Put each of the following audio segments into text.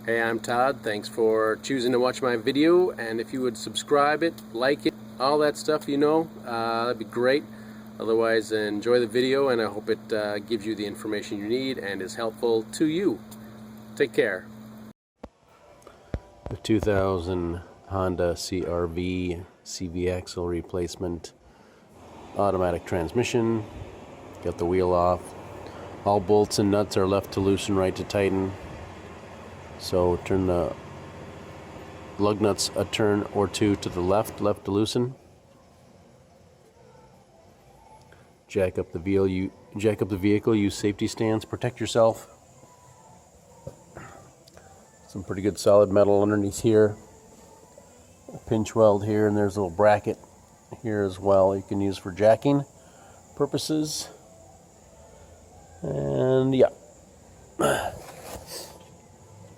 Hey, I'm Todd. Thanks for choosing to watch my video, and if you would subscribe it, like it, all that stuff, that'd be great. Otherwise, enjoy the video, and I hope it gives you the information you need and is helpful to you. Take care. The 2000 Honda CRV CV axle replacement, automatic transmission. Got the wheel off. All bolts and nuts are left to loosen, right to tighten. So turn the lug nuts a turn or two to the left to loosen. Jack up the vehicle, use safety stands, protect yourself. Some pretty good solid metal underneath here. A pinch weld here, and there's a little bracket here as well you can use for jacking purposes. And yeah.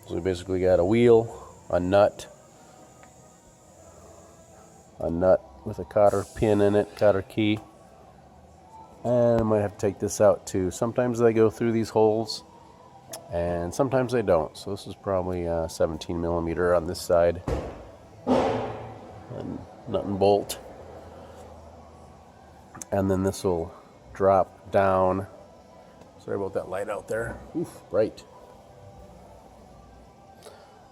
So we basically got a wheel, a nut with a cotter pin in it, cotter key. And I might have to take this out too. Sometimes they go through these holes and sometimes they don't. So this is probably 17 millimeter on this side. And nut and bolt. And then this will drop down. Sorry about that light out there. Oof, bright.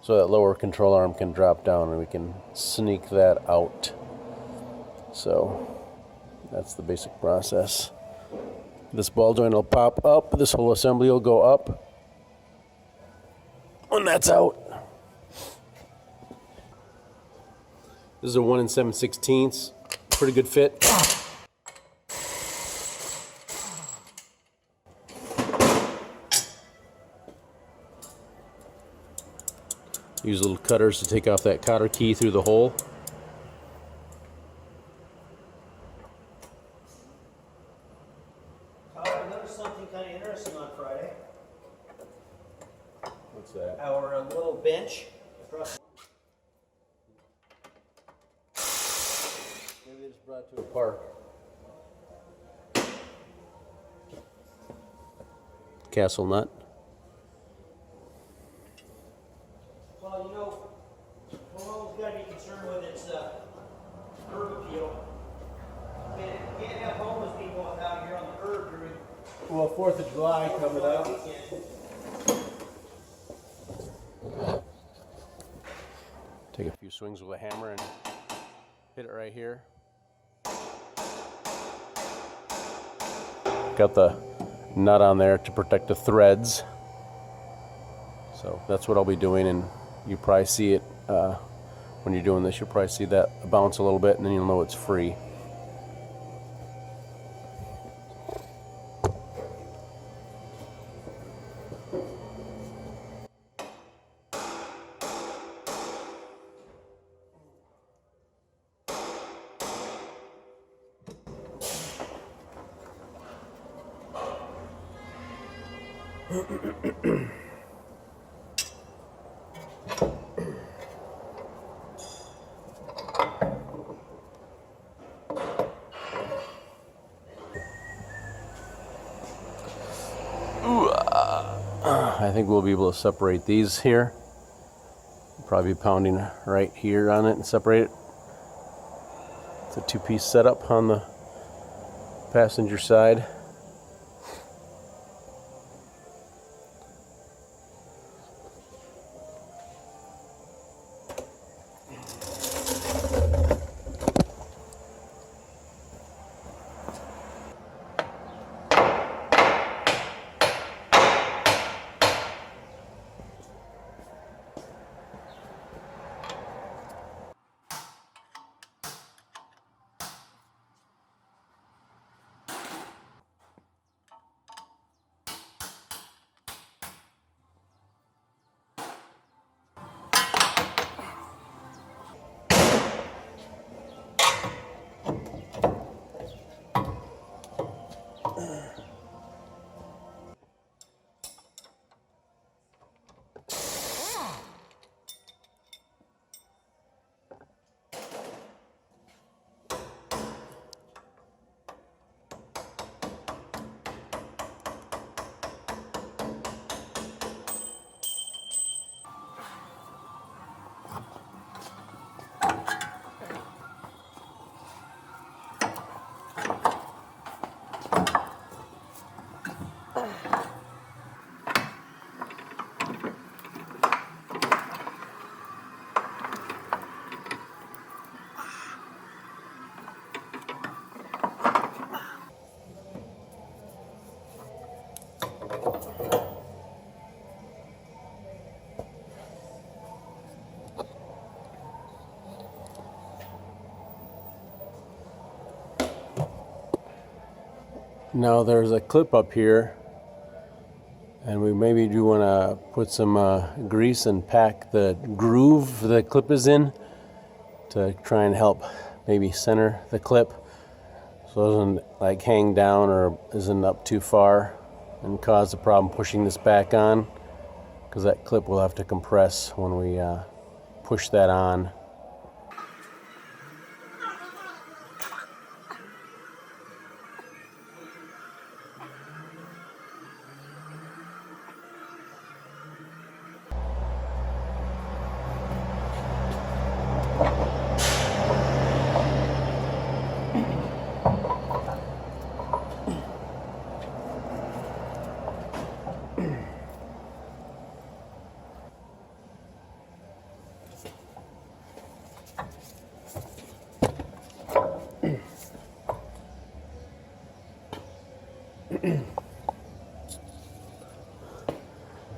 So that lower control arm can drop down and we can sneak that out. So that's the basic process. This ball joint will pop up, this whole assembly will go up when that's out. This is a 1 7/16, pretty good fit. Use little cutters to take off that cotter key through the hole. I noticed something kind of interesting on Friday. What's that? Our little bench across. Maybe they just brought it to a park. Castle nut. Well, we've always got to be concerned with its curb appeal. You can't have homeless people out here on the curb during. Well, 4th of July coming up. Take a few swings with a hammer and hit it right here. Got the nut on there to protect the threads. So that's what I'll be doing, and you probably see it when you're doing this. You'll probably see that bounce a little bit, and then you'll know it's free. I think we'll be able to separate these here. Probably be pounding right here on it and separate it. It's a two-piece setup on the passenger side. Now there's a clip up here, and we maybe do want to put some grease and pack the groove the clip is in to try and help maybe center the clip so it doesn't like hang down or isn't up too far and cause a problem pushing this back on, because that clip will have to compress when we push that on.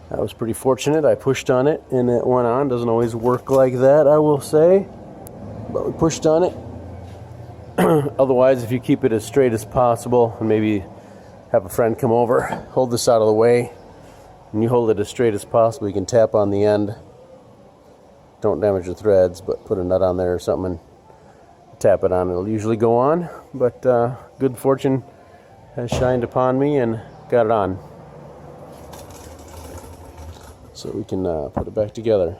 That was pretty fortunate. I pushed on it and it went on. Doesn't always work like that, I will say, but we pushed on it. Otherwise, if you keep it as straight as possible and maybe have a friend come over, hold this out of the way, and you hold it as straight as possible, you can tap on the end. Don't damage the threads, but put a nut on there or something and tap it on. It'll usually go on, but good fortune has shined upon me and got it on. So we can put it back together.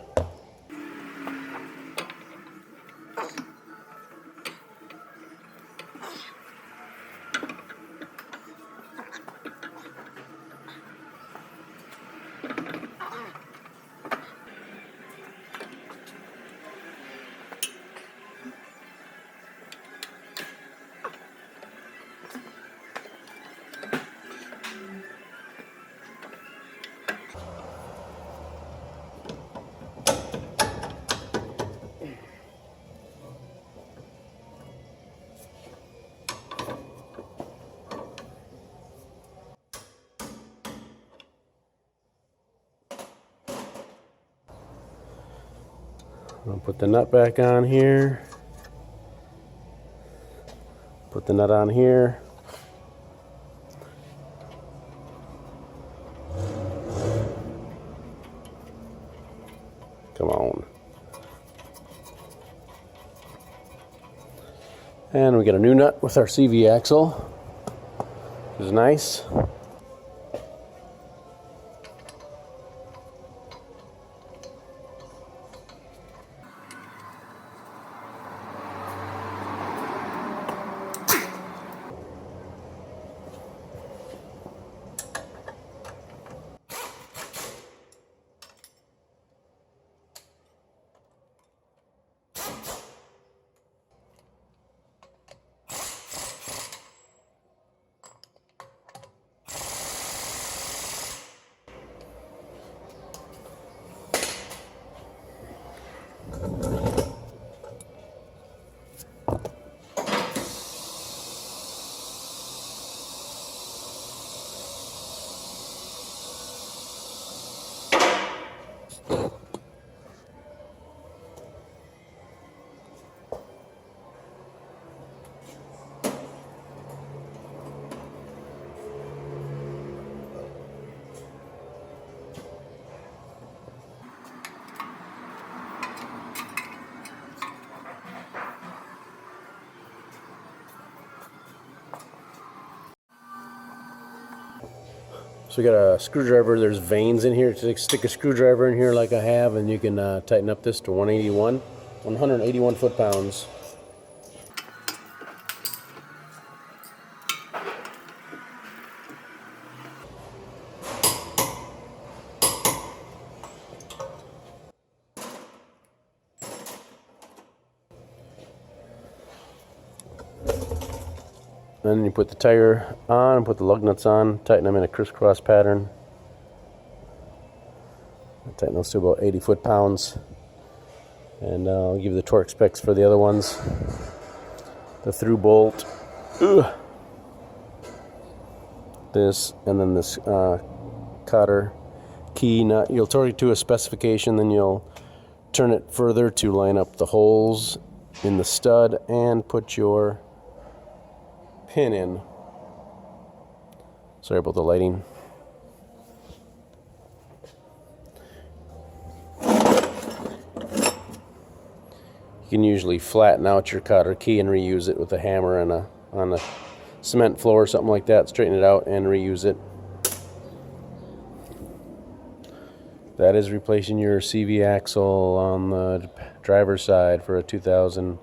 I'll put the nut back on here. Put the nut on here. Come on. And we get a new nut with our CV axle, which is nice. So we got a screwdriver. There's veins in here. Just stick a screwdriver in here like I have, and you can tighten up this to 181 foot-pounds. Then you put the tire on, put the lug nuts on, tighten them in a crisscross pattern. Tighten those to about 80 foot-pounds. And I'll give you the torque specs for the other ones. The through bolt. This, and then this cotter key nut. You'll torque it to a specification, then you'll turn it further to line up the holes in the stud and put your pin in. Sorry about the lighting. You can usually flatten out your cotter key and reuse it with a hammer and on a cement floor or something like that. Straighten it out and reuse it. That is replacing your CV axle on the driver's side for a 2000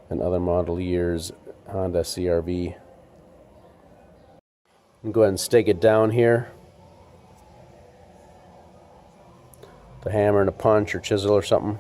and other model years Honda CRV. And go ahead and stake it down here. The hammer and a punch or chisel or something.